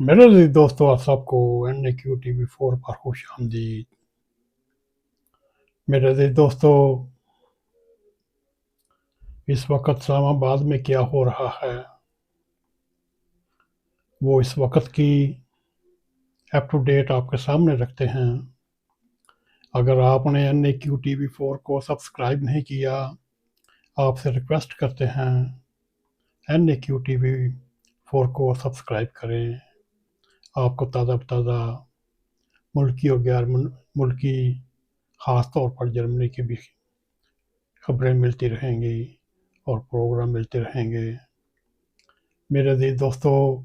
मेरे अज़ीज़ दोस्तों, आप सबको NAQ TV4 पर खुश आमदीद। मेरे अज़ीज़ दोस्तों, इस वक्त इस्लामाबाद में क्या हो रहा है, वो इस वक्त की अप टू डेट आपके सामने रखते हैं। अगर आपने NAQ TV4 को सब्सक्राइब नहीं किया, आपसे रिक्वेस्ट करते हैं NAQ TV4 को सब्सक्राइब करें। आपको ताज़ा मुल्की और गैर मुल्की, ख़ास तौर पर जर्मनी की भी खबरें मिलती रहेंगी और प्रोग्राम मिलते रहेंगे। मेरे अज़ीज़ दोस्तों,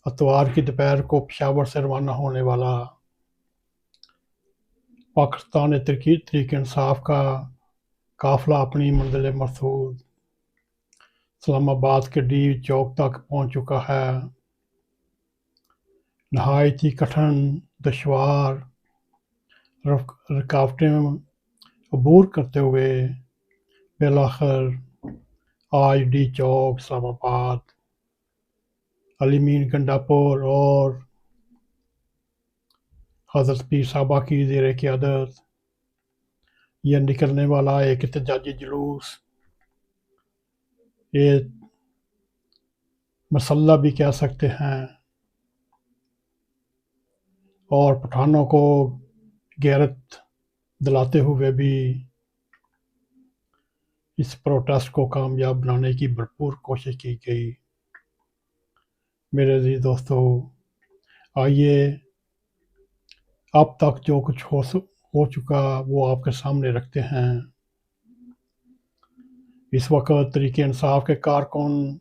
इतवार की दोपहर को पेशावर से रवाना होने वाला पाकिस्तान तहरीक इंसाफ का काफ़िला अपनी मंजिल मकसूद इस्लामाबाद के डी चौक तक पहुँच चुका है। नहायत ही कठिन, दुश्वार रुकावटें अबूर करते हुए बिलाखिर आज डी चौक इस्लामाबाद, अलीमीन गंडापुर और हज़रत पीर साहबा की ज़ेर क़यादत यह निकलने वाला एक एहतजाजी जुलूस, ये मसल्ला भी कह सकते हैं, और पठानों को गैरत दिलाते हुए भी इस प्रोटेस्ट को कामयाब बनाने की भरपूर कोशिश की गई। मेरे अज़ीज़ दोस्तों, आइए अब तक जो कुछ हो चुका वो आपके सामने रखते हैं। इस वक्त तहरीक इंसाफ के कारकुन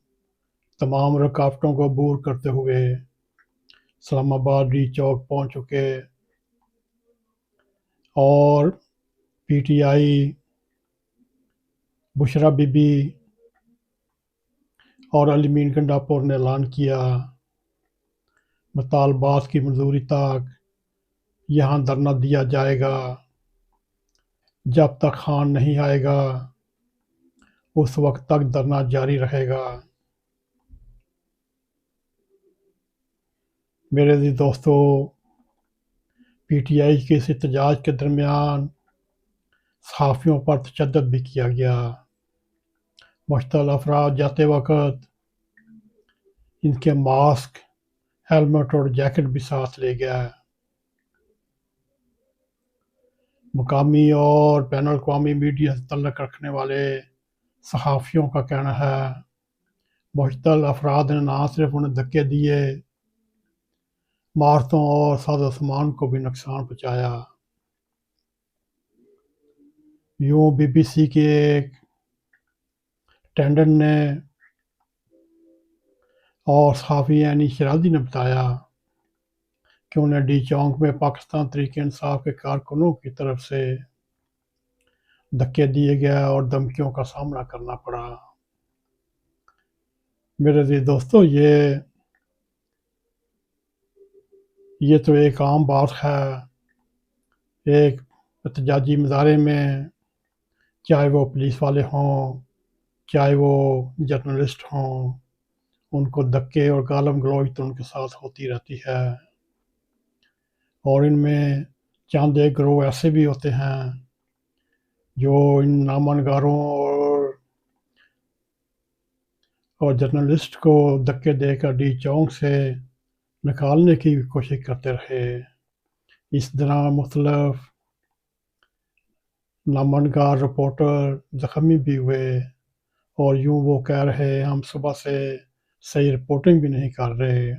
तमाम रुकावटों को अबूर करते हुए इस्लामाबाद डी चौक पहुँच चुके और PTI बुशरा बीबी और अलीमीन गंडापुर ने ऐलान किया, मुतालबात की मंजूरी तक यहाँ धरना दिया जाएगा। जब तक खान नहीं आएगा उस वक्त तक धरना जारी रहेगा। मेरे अज़ीज़ दोस्तों, PTI के इस एहतजाज के दरमियान सहाफ़ियों पर तशद्दुद भी किया गया। मुश्तल अफराद जाते वक्त इनके मास्क, हेलमेट और जैकेट भी साथ ले गया। मुकामी और बैनुल अक़वामी मीडिया से तल्लुक़ रखने वाले सहाफ़ियों का कहना है, मुश्तल अफराद ने न सिर्फ उन्हें धक्के दिए, इमारतों और साज़ो सामान को भी नुकसान पहुँचाया। यूँ BBC के एक अटेंडेंट ने और सहाफ़ी ऐनी शिराज़ी ने बताया कि उन्हें डी चौक में पाकिस्तान तहरीक इंसाफ के कारकुनों की तरफ से धक्के दिए गए और धमकियों का सामना करना पड़ा। मेरे अज़ीज़ दोस्तों, ये तो एक आम बात है। एक एहतजाजी मुज़ाहरे में चाहे वो पुलिस वाले हों, चाहे वो जर्नलिस्ट हों, उनको धक्के और गालम गलौज तो उनके साथ होती रहती है। और इनमें चंद एक गिरोह ऐसे भी होते हैं जो इन नामनगारों और जर्नलिस्ट को धक्के देकर डी चौक से निकालने की कोशिश करते रहे। इस दौरान मुख्तलिफ नामनगार रिपोर्टर ज़ख्मी भी हुए और यूँ वो कह रहे, हम सुबह से सही रिपोर्टिंग भी नहीं कर रहे।